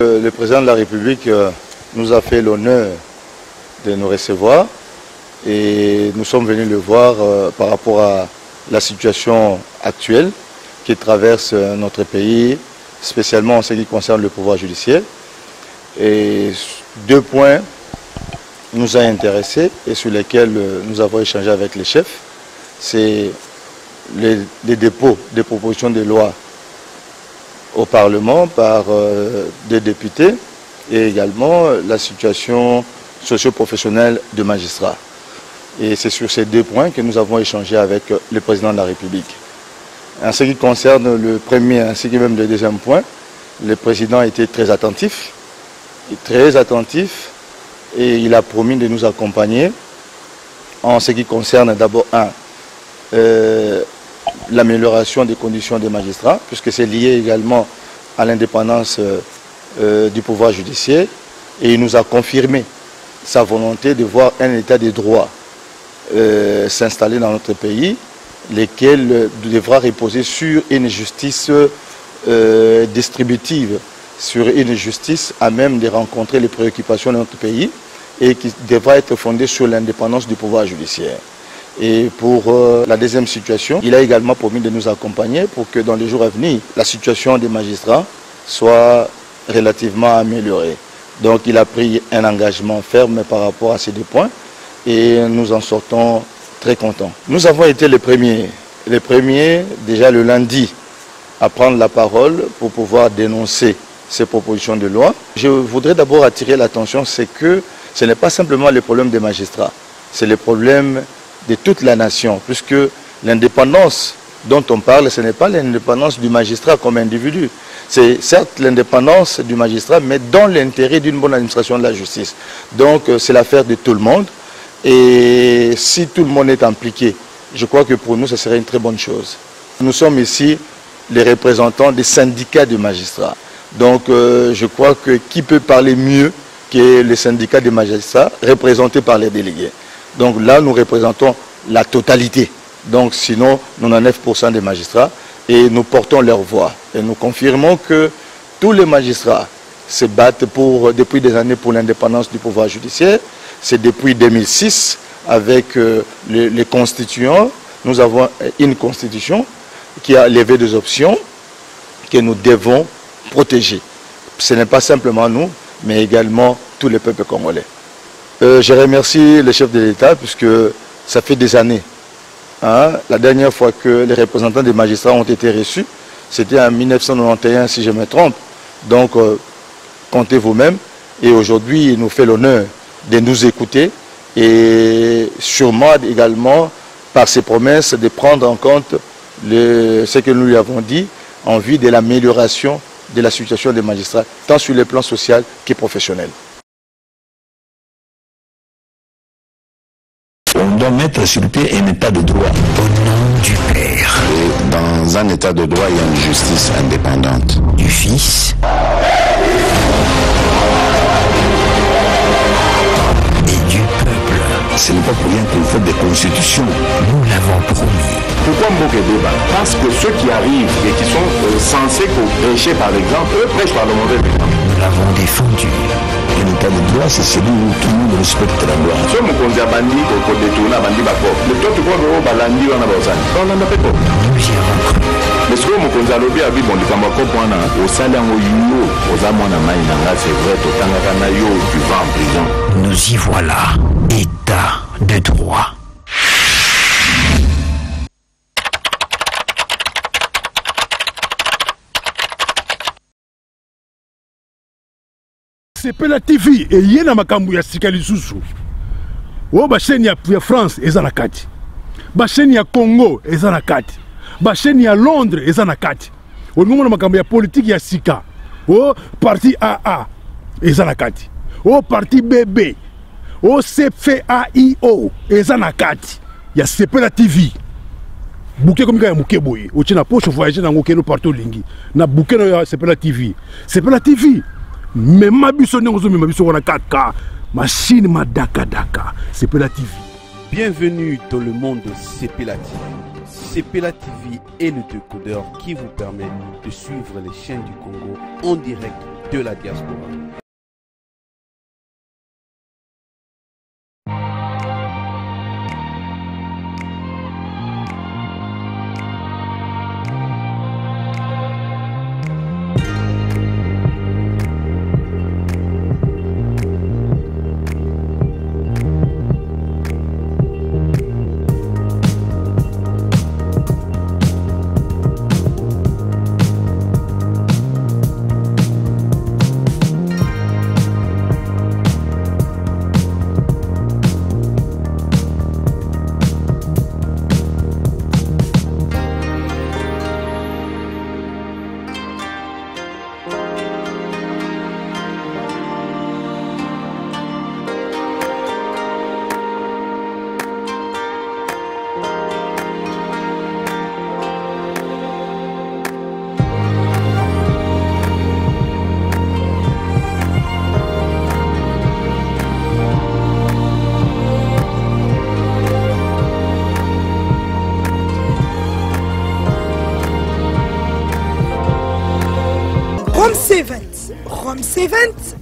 Le président de la République nous a fait l'honneur de nous recevoir et nous sommes venus le voir par rapport à la situation actuelle qui traverse notre pays, spécialement en ce qui concerne le pouvoir judiciaire. Et deux points nous ont intéressés et sur lesquels nous avons échangé avec les chefs. C'est les dépôts des propositions de loi au Parlement par des députés et également la situation socio-professionnelle des magistrats. Et c'est sur ces deux points que nous avons échangé avec le président de la République. En ce qui concerne le premier ainsi que même le deuxième point, le président a été très attentif et il a promis de nous accompagner en ce qui concerne d'abord l'amélioration des conditions des magistrats, puisque c'est lié également à l'indépendance du pouvoir judiciaire, et il nous a confirmé sa volonté de voir un état de droit s'installer dans notre pays, lequel devra reposer sur une justice distributive, sur une justice à même de rencontrer les préoccupations de notre pays et qui devra être fondée sur l'indépendance du pouvoir judiciaire. Et pour la deuxième situation, il a également promis de nous accompagner pour que dans les jours à venir, la situation des magistrats soit relativement améliorée. Donc il a pris un engagement ferme par rapport à ces deux points et nous en sortons très contents. Nous avons été les premiers déjà le lundi à prendre la parole pour pouvoir dénoncer ces propositions de loi. Je voudrais d'abord attirer l'attention, c'est que ce n'est pas simplement le problème des magistrats, c'est le problème de toute la nation, puisque l'indépendance dont on parle, ce n'est pas l'indépendance du magistrat comme individu. C'est certes l'indépendance du magistrat, mais dans l'intérêt d'une bonne administration de la justice. Donc c'est l'affaire de tout le monde. Et si tout le monde est impliqué, je crois que pour nous, ce serait une très bonne chose. Nous sommes ici les représentants des syndicats de magistrats. Donc je crois que qui peut parler mieux que les syndicats des magistrats représentés par les délégués. Donc là, nous représentons la totalité. Donc sinon, 99% des magistrats et nous portons leur voix. Et nous confirmons que tous les magistrats se battent depuis des années pour l'indépendance du pouvoir judiciaire. C'est depuis 2006 avec les constituants. Nous avons une constitution qui a levé des options que nous devons protéger. Ce n'est pas simplement nous, mais également tous les peuples congolais. Je remercie le chef de l'État puisque ça fait des années. La dernière fois que les représentants des magistrats ont été reçus, c'était en 1991 si je me trompe. Donc comptez vous-même. Et aujourd'hui, il nous fait l'honneur de nous écouter et sûrement également par ses promesses de prendre en compte ce que nous lui avons dit en vue de l'amélioration de la situation des magistrats, tant sur le plan social que professionnel. On doit mettre sur pied un état de droit. Au nom du Père. Et dans un état de droit, il y a une justice indépendante. Du Fils. Et du peuple. Ce n'est pas pour rien qu'on fait des constitutions. Nous l'avons promis. Pourquoi Mboké débat? Parce que ceux qui arrivent et qui sont censés prêcher par exemple, eux prêchent par le mauvais exemple. Nous l'avons défendu. Un état de droit, c'est celui où tout le monde respecte la loi. Ce mokonzi a bandi pour détourner bandi bako. Le toi tu crois que balandi wana bazani. On n'en a pas. Nous y avons cru. Mais ce que mokonzi a lobby a dit bon likamba ko pona au salango yo oza mona mai nanga c'est vrai to tangaka na yo tu vas en prison. Nous y voilà. État de droit. Sepela TV et yena makambu ya sika lisusu. O ba chaîne ya France eza na kati. Ba chaîne ya Congo eza na kati. Ba chaîne ya Londres eza na kati. O ngomona makambu ya politique ya sika. O parti AA eza na kati. O parti BB. O CFAIO eza na kati. Ya Sepela TV. Bouquet comme ya muke boye. O tina poche voyager na ngokeno partout lingi. Na bouquet na Sepela TV. Sepela TV. Mais ma biso n'engozo mais ma biso wana 4K machine ma daka Sepela TV. Bienvenue dans le monde de Sepela TV. Sepela TV est le décodeur qui vous permet de suivre les chaînes du Congo en direct de la diaspora.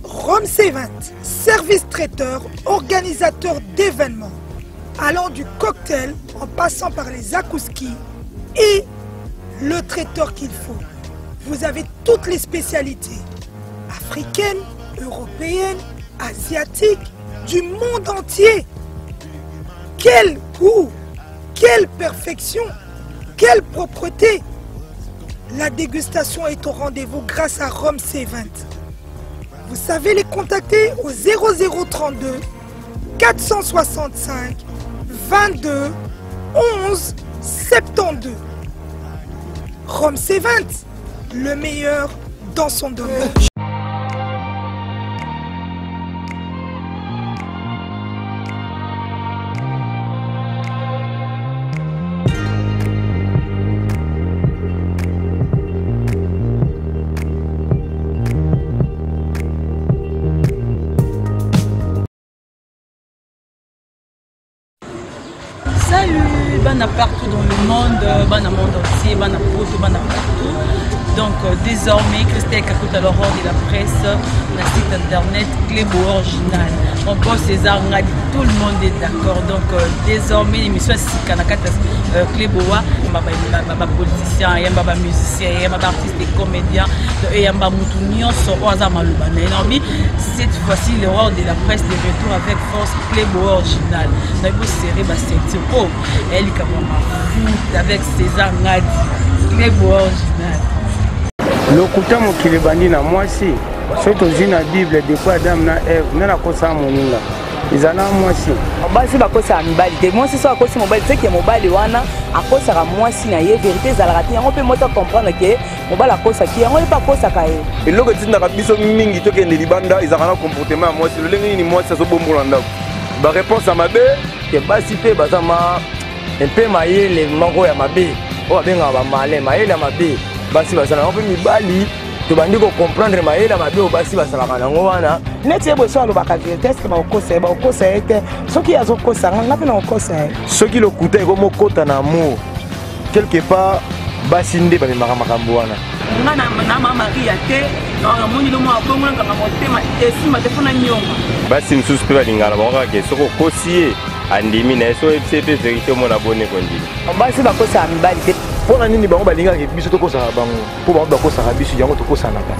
Rome C20, service traiteur, organisateur d'événements, allant du cocktail en passant par les akouski et le traiteur qu'il faut. Vous avez toutes les spécialités, africaines, européennes, asiatiques, du monde entier. Quel goût, quelle perfection, quelle propreté. La dégustation est au rendez-vous grâce à Rome C20. Vous savez les contacter au 0032 465 22 11 72. Rome C20, le meilleur dans son domaine. Salut, bana partout dans le monde, bana monde entier, bana pose, bana partout. Donc désormais, Christelle Kakuta l'aurore de la presse, la site internet Clébo Original. Mon boss César Ngadi, tout le monde est d'accord. Donc désormais, l'émission Sikanakata Cléboa, il y a des politiciens, il y a des musiciens, il y a des artistes et comédiens, il y a des moutonions, cette fois-ci, le roi de la presse de retour avec force Clébo Original. Nous avons serré Bassetio, elle est avec César Ngadi, Clébo Original. Lokuta mokili bandi na mwasi soto zina Bible depuis Adam na Eve na kosa moninga izana mwasi basi bakosa mibali te mwasi so akosi mobali te ke mobali wana akosa mwasi na ye vérité zalaka te yango pe moto comprendre ke mobali akosa ki yango pa kosa ka ye eloko tinda kabiso mingi to kende libanda izakana comportement ya mwasi lolenge ni mwasi so bombola ndako ba réponse à mabe ke basi pe bazama mpe mayele moko ya mabe o benga ba male mayele ya mabe basi basala mpe mibali to bandi ko comprendre mayela mabe o basi basala kana ngwana neti ebo so alobaka vérité est-ce que ba okosa ete soki azokosa nga pe na okosa soki lokuta eko mokota na amour quelque part basi nde ba memaka makambo wana nga na mama Maria te na moni lo mo abongo nga motema esima te fona nyonga basi msusu pe balingana bakoka ke soko kosie andimi na so FCP vérité mo na bonne kondi basi bakosa mibali te pona nini bango balingaka biso tokosaka bango mpo bango bakosaka biso yango tokosanaka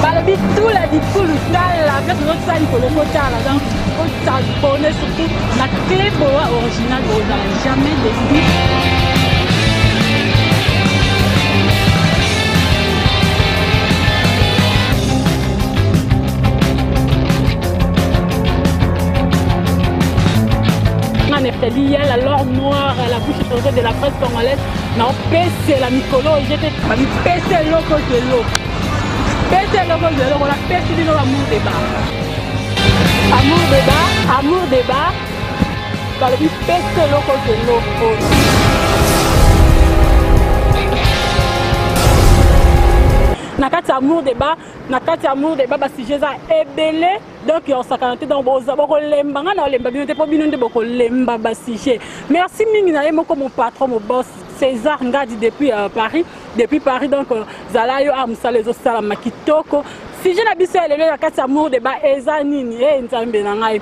balobi tula dikulu tala kasi ozosali koloko tala donc s'abonner surtout la Clébo Original, vous n'avez jamais déçu. Il y a la lore noire à la bouche de la presse congolaise. Non, c'est la Nicolo, j'étais pété loco de l'eau. Pété loco de l'eau, on a pété de l'eau amour débat. Amour débat, par le pété loco de l'eau. amour débat na kati amour débat ba sujet za ebele donc on s'accante dans boko lemba ngana lemba bino te po bino nde boko lemba ba sujet. Merci mingi na yemo comme mon patron mon boss César Ngadi depuis Paris donc zala yo amsa les osala makitoko sujet na biso elele na kati amour débat eza nini nzambe na ngai